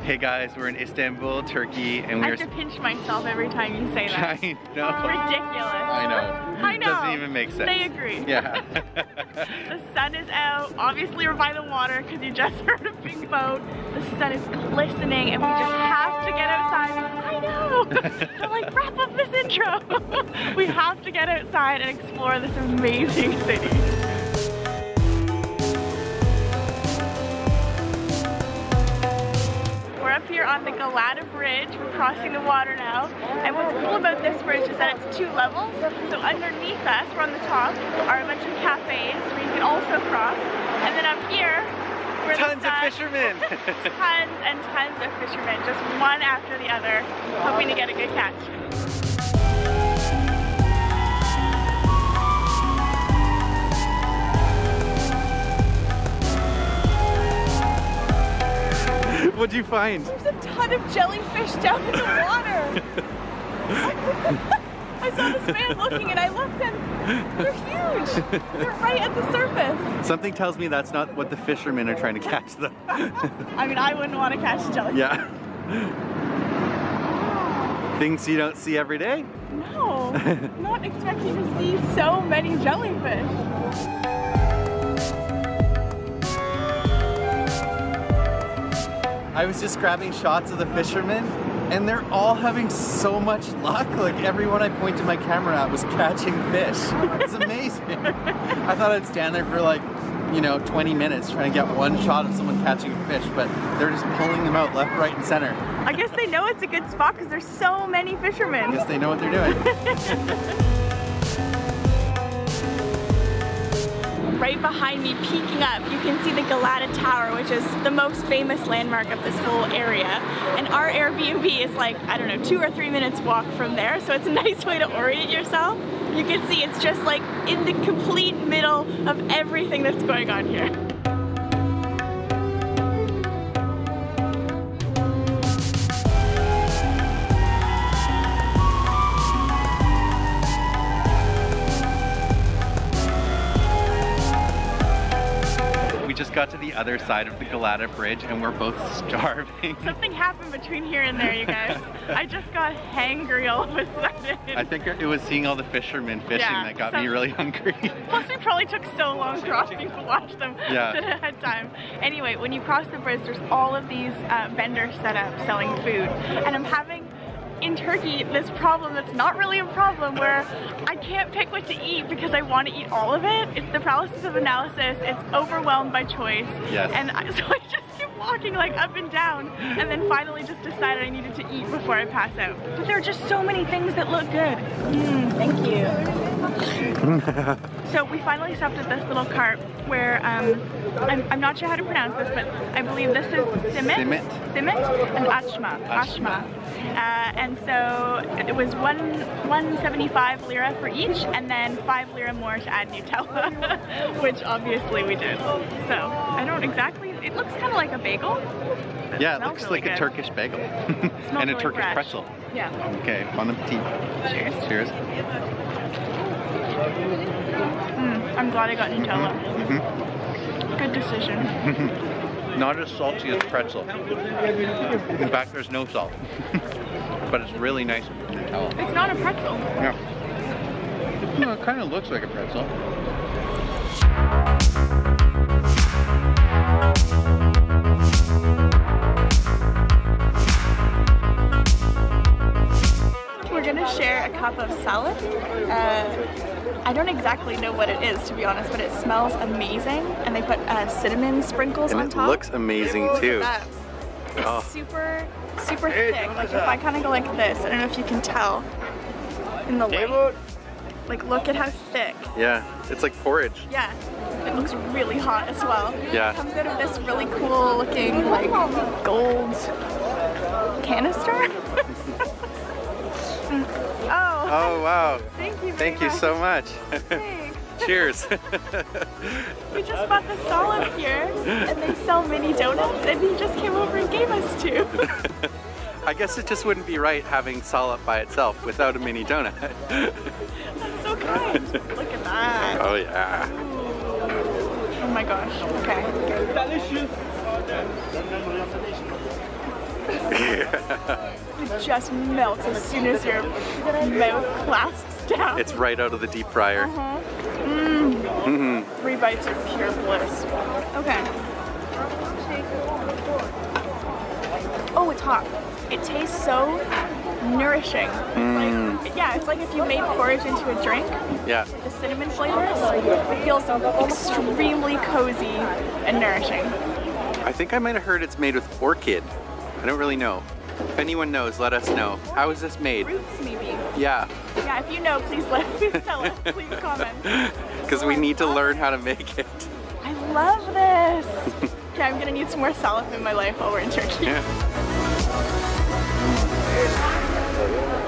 Hey guys, we're in Istanbul, Turkey, and we're... I have to pinch myself every time you say that. I know. It's ridiculous. I know. I know. Doesn't even make sense. They agree. Yeah. The sun is out. Obviously we're by the water because you just heard a big boat. The sun is glistening and we just have to get outside. I know. I'm like, wrap up this intro. We have to get outside and explore this amazing city. We're up here on the Galata Bridge. We're crossing the water now. And what's cool about this bridge is that it's 2 levels. So underneath us, we're on the top, are a bunch of cafes where you can also cross. And then up here, Tons of fishermen! Tons and tons of fishermen, just one after the other, hoping to get a good catch. What'd you find? There's a ton of jellyfish down in the water. I saw this man looking and I looked and they're huge. They're right at the surface. Something tells me that's not what the fishermen are trying to catch though. I mean, I wouldn't want to catch a jellyfish. Yeah. Things you don't see every day? No, not expecting to see so many jellyfish. I was just grabbing shots of the fishermen and they're all having so much luck. Like everyone I pointed my camera at was catching fish. It's amazing. I thought I'd stand there for like, you know, 20 minutes trying to get one shot of someone catching a fish, but they're just pulling them out left, right, and center. I guess they know it's a good spot because there's so many fishermen. I guess they know what they're doing. Right behind me, peeking up, you can see the Galata Tower, which is the most famous landmark of this whole area. And our Airbnb is like, I don't know, 2 or 3 minutes walk from there, so it's a nice way to orient yourself. You can see it's just like in the complete middle of everything that's going on here. Just got to the other side of the Galata Bridge and we're both starving. Something happened between here and there, you guys. I just got hangry all of a sudden. I think it was seeing all the fishermen fishing that got me really hungry. Plus we probably took so long crossing to watch them that I had time. Anyway, when you cross the bridge, there's all of these vendors set up selling food. And I'm having in Turkey this problem that's not really a problem where I can't pick what to eat because I want to eat all of it. It's the paralysis of analysis. It's overwhelmed by choice. Yes. And so I just keep walking like up and down and then finally just decided I needed to eat before I pass out. But there are just so many things that look good. Thank you. So we finally stopped at this little cart where I'm not sure how to pronounce this, but I believe this is Simit and Ashma. And so it was 175 lira for each, and then 5 lira more to add Nutella, which obviously we did. So I don't exactly, it looks kind of like a bagel. Yeah, it looks really like a Turkish bagel. And a really Turkish pretzel. Yeah. Okay, bon appetit. Cheers. Cheers. I'm glad I got Nutella. Good decision. Not as salty as pretzel. In fact, there's no salt. But it's really nice Nutella. It's not a pretzel. Yeah. No, it kind of looks like a pretzel. We're gonna share a cup of salad. I don't exactly know what it is, to be honest, but it smells amazing. And they put cinnamon sprinkles on top. And it looks amazing too. It's super thick. Like if I kind of go like this, I don't know if you can tell in the light. Like look at how thick. Yeah, it's like porridge. Yeah, it looks really hot as well. Yeah. It comes out of this really cool looking like gold canister. Oh wow. Thank you very Thank you so much. Thanks. Cheers. We just bought the salad here and they sell mini donuts and he just came over and gave us 2. I guess it just wouldn't be right having salad by itself without a mini donut. That's so kind. Look at that. Oh yeah. Oh my gosh. Okay. It just melts as soon as your mouth clasps down. It's right out of the deep fryer. Mm. 3 bites of pure bliss. Okay. Oh, it's hot. It tastes so nourishing. It's like, yeah, it's like if you made porridge into a drink. Yeah. The cinnamon flavors. It feels extremely cozy and nourishing. I think I might have heard it's made with orchid. I don't really know. If anyone knows, let us know. How is this made? Roots, maybe. Yeah. Yeah, if you know, please tell us. Leave a comment. Because we need to learn how to make it. I love this. Okay, I'm gonna need some more salad in my life while we're in Turkey. Yeah.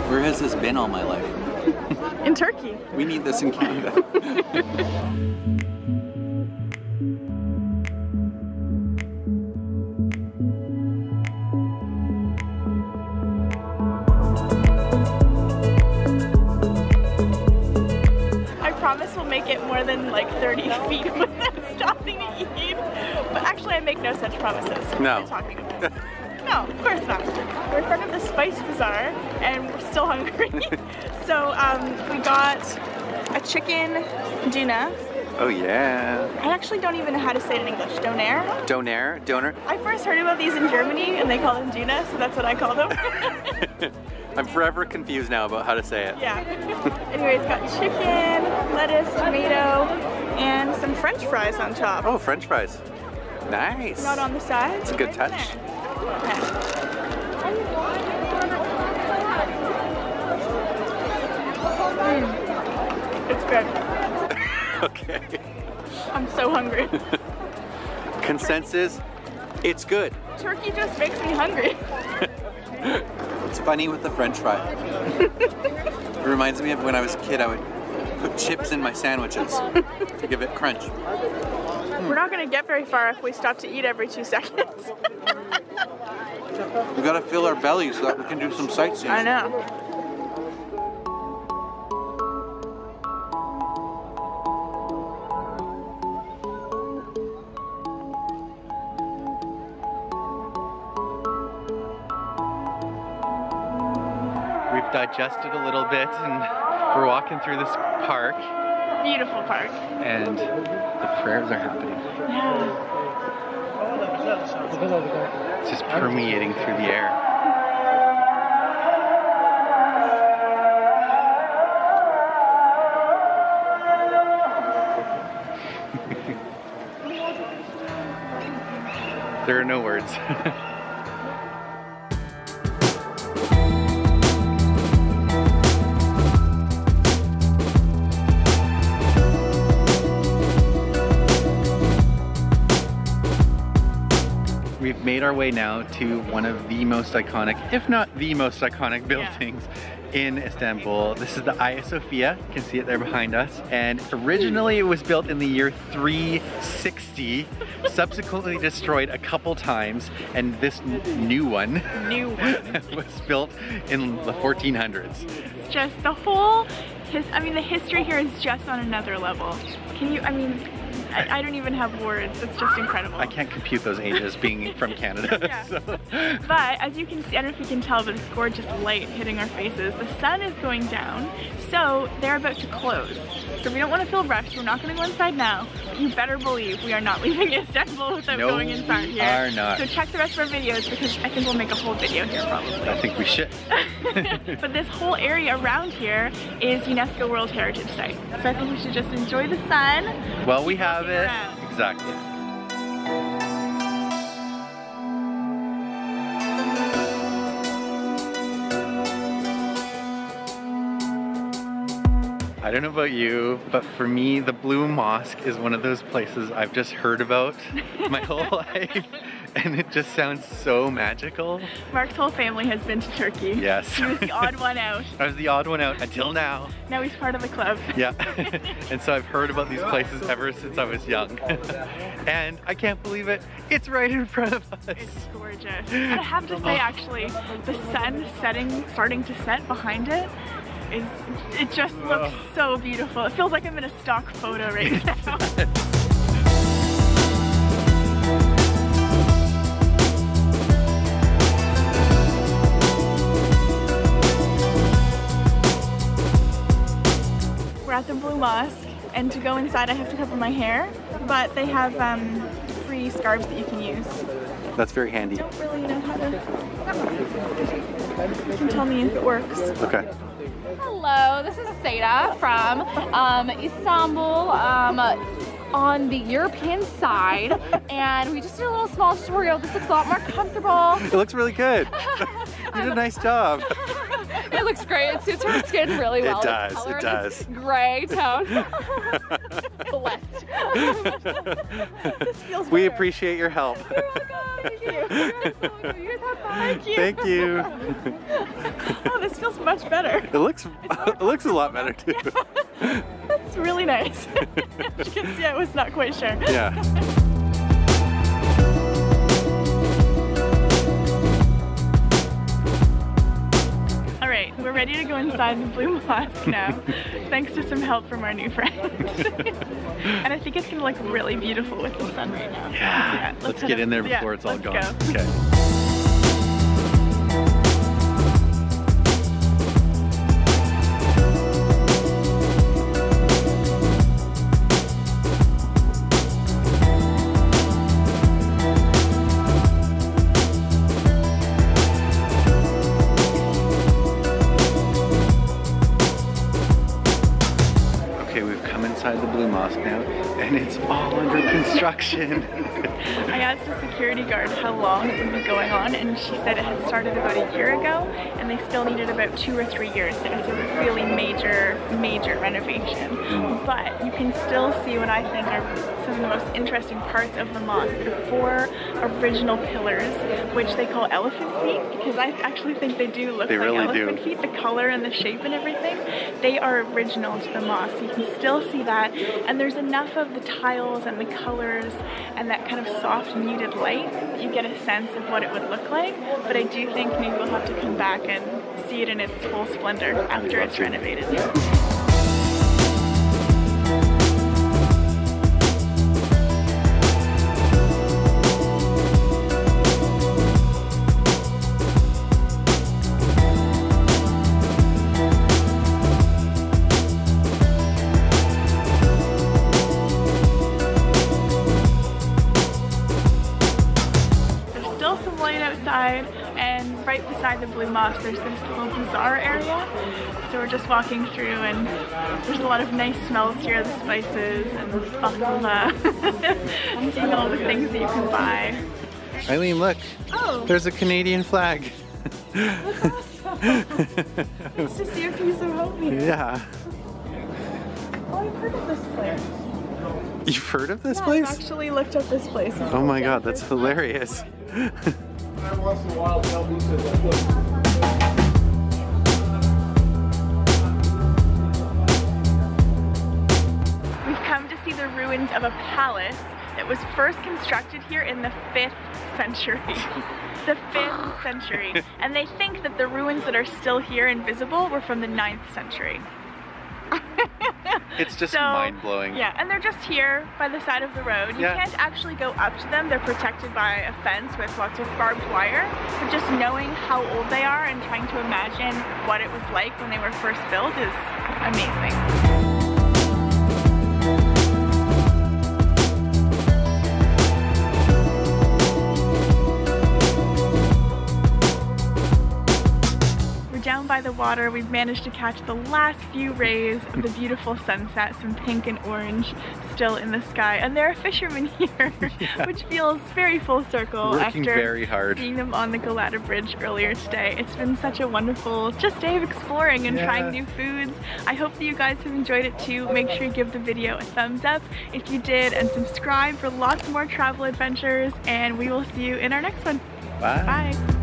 Where has this been all my life? In Turkey. We need this in Canada. I promise we'll make it more than like 30 feet without stopping to eat. But actually I make no such promises. No. Talking about it. No, of course not. We're in front of the Spice Bazaar and we're still hungry. So we got a chicken doner. Oh yeah. I actually don't even know how to say it in English. Doner? Doner? Doner? I first heard about these in Germany and they call them doner, so that's what I call them. I'm forever confused now about how to say it. Yeah. Anyway, it's got chicken, lettuce, tomato, and some French fries on top. Oh, French fries. Nice. Not on the side. It's a good right touch. There. Yeah. It's good. Okay. I'm so hungry. Consensus, it's good. Turkey just makes me hungry. It's funny with the French fry. It reminds me of when I was a kid, I would put chips in my sandwiches to give it crunch. We're not going to get very far if we stop to eat every 2 seconds. We gotta fill our bellies so that we can do some sightseeing. I know. We've digested a little bit and we're walking through this park. Beautiful park. And the prayers are happening. Yeah. It's just permeating through the air. There are no words. We've made our way now to one of the most iconic, if not the most iconic buildings in Istanbul. This is the Hagia Sophia. You can see it there behind us. And originally it was built in the year 360, subsequently destroyed a couple times, and this new one was built in the 1400s. Just the whole, the history here is just on another level. Can you, I don't even have words. It's just incredible. I can't compute those ages being from Canada. Yeah. So. But as you can see, I don't know if you can tell, but it's gorgeous light hitting our faces. The sun is going down, so they're about to close. So we don't want to feel rushed. We're not going to go inside now. You better believe we are not leaving Istanbul without going inside here. No, we are not. So check the rest of our videos because I think we'll make a whole video here probably. I think we should. But this whole area around here is UNESCO World Heritage Site. So I think we should just enjoy the sun. Well, we have it. Around. Exactly. I don't know about you, but for me, the Blue Mosque is one of those places I've just heard about my whole life, and it just sounds so magical. Mark's whole family has been to Turkey. Yes. He was the odd one out. I was the odd one out until now. Now he's part of the club. Yeah. And so I've heard about these places ever since I was young. And I can't believe it. It's right in front of us. It's gorgeous. And I have to say, actually, the sun starting to set behind it, it just looks so beautiful. It feels like I'm in a stock photo right now. we're at the Blue Mosque, and to go inside I have to cover my hair, but they have free scarves that you can use. That's very handy. I don't really know how to... You can tell me if it works. Okay. Hello, this is Seda from Istanbul, on the European side, and we just did a little small tutorial. This looks a lot more comfortable. It looks really good. You did a nice job. It looks great. It suits her skin really well. It does, it does. Gray tone. Blessed. This feels We better. appreciate your help. You're welcome. Thank you. You guys have fun. Thank you. Thank you. Oh, this feels much better. It looks a lot better too. That's really nice. As you can see, I was not quite sure. Yeah. Alright, we're ready to go inside the Blue Mosque now, thanks to some help from our new friend. And I think it's gonna look really beautiful with the sun right now. Yeah. Let's get in there before it's all gone. Go. Okay. Inside the Blue Mosque now, and it's all under construction. I asked a security guard how long it would be going on, and she said it had started about a year ago, and they still needed about 2 or 3 years, so it's a really major renovation. But you can still see what I think are some of the most interesting parts of the mosque. The 4 original pillars, which they call elephant feet, because I actually think they do look like elephant feet. The color and the shape and everything, they are original to the mosque. So you can still see that, and there's enough of the tiles and the colors and that kind of soft muted light that you get a sense of what it would look like. But I do think maybe we'll have to come back and see it in its full splendor after it's renovated. And right beside the Blue Mosque there's this little bazaar area, so we're just walking through, and there's a lot of nice smells here, the spices and baklava. Seeing all the things that you can buy. Eileen, look! Oh! There's a Canadian flag! That's awesome! It's to see a piece of homemade. Yeah. Oh, I've heard of this place. You've heard of this Yeah, place? I've actually looked up this place. Oh my god, that's hilarious. Once in a while, tell me to We've come to see the ruins of a palace that was first constructed here in the 5th century. The 5th century. And they think that the ruins that are still here and visible were from the 9th century. It's just mind-blowing. Yeah, and they're just here by the side of the road. You can't actually go up to them. They're protected by a fence with lots of barbed wire. But just knowing how old they are and trying to imagine what it was like when they were first built is amazing. Down by the water, we've managed to catch the last few rays of the beautiful sunset, some pink and orange still in the sky, and there are fishermen here, which feels very full circle Working after very hard. seeing them on the Galata Bridge earlier today. It's been such a wonderful just day of exploring and trying new foods. I hope that you guys have enjoyed it too. Make sure you give the video a thumbs up if you did, and subscribe for lots more travel adventures, and we will see you in our next one. Bye. Bye.